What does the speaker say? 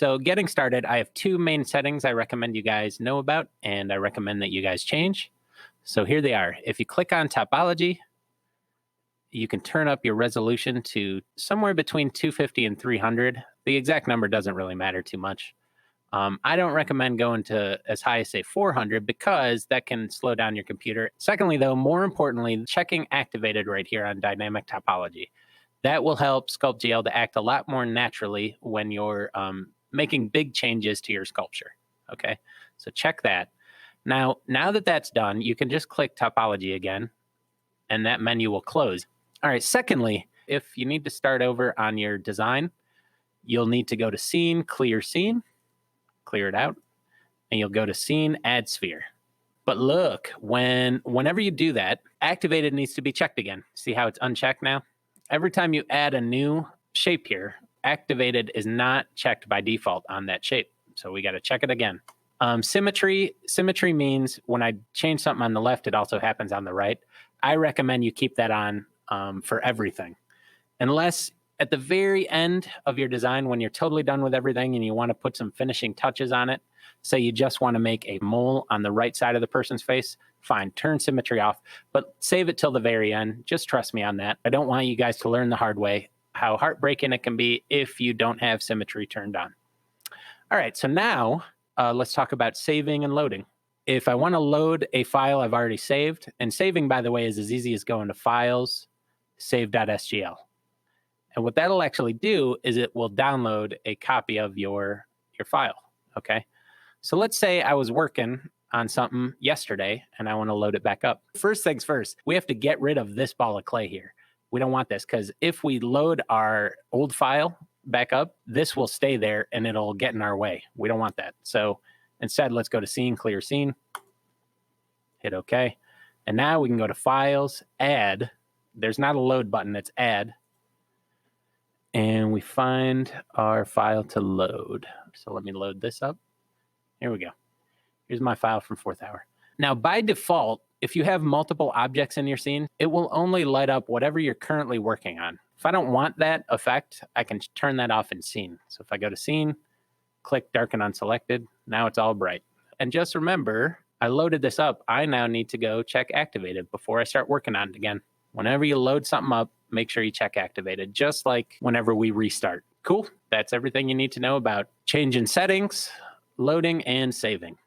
So getting started, I have two main settings I recommend you guys know about, and I recommend that you guys change. So here they are. If you click on Topology, you can turn up your resolution to somewhere between 250 and 300. The exact number doesn't really matter too much. I don't recommend going to as high as, say, 400 because that can slow down your computer. Secondly, though, more importantly, checking activated right here on dynamic topology. That will help SculptGL to act a lot more naturally when you're making big changes to your sculpture. Okay, so check that. Now that that's done, you can just click topology again, and that menu will close. All right, secondly, if you need to start over on your design, you'll need to go to Scene, Clear Scene, clear it out, and you'll go to Scene, Add Sphere. But look, whenever you do that, activated needs to be checked again. See how it's unchecked now? Every time you add a new shape here, activated is not checked by default on that shape. So we got to check it again. Symmetry means when I change something on the left, it also happens on the right. I recommend you keep that on for everything. Unless at the very end of your design, when you're totally done with everything and you want to put some finishing touches on it, say you just want to make a mole on the right side of the person's face, fine, turn symmetry off, but save it till the very end. Just trust me on that. I don't want you guys to learn the hard way how heartbreaking it can be if you don't have symmetry turned on. All right, so now let's talk about saving and loading. If I want to load a file I've already saved, and saving, by the way, is as easy as going to Files, Save.sgl. And what that'll actually do is it will download a copy of your file, okay? So let's say I was working on something yesterday and I want to load it back up. First things first, we have to get rid of this ball of clay here. We don't want this because if we load our old file back up, this will stay there and it'll get in our way. We don't want that. So instead, let's go to Scene, Clear Scene, hit OK. And now we can go to Files, Add. There's not a load button, it's Add. And we find our file to load. So let me load this up. Here we go. Here's my file from 4th hour. Now, by default, if you have multiple objects in your scene, it will only light up whatever you're currently working on. If I don't want that effect, I can turn that off in Scene. So if I go to Scene, click Darken Unselected, now it's all bright. And just remember, I loaded this up. I now need to go check Activated before I start working on it again. Whenever you load something up, make sure you check Activated, just like whenever we restart. Cool. That's everything you need to know about changing settings, loading, and saving.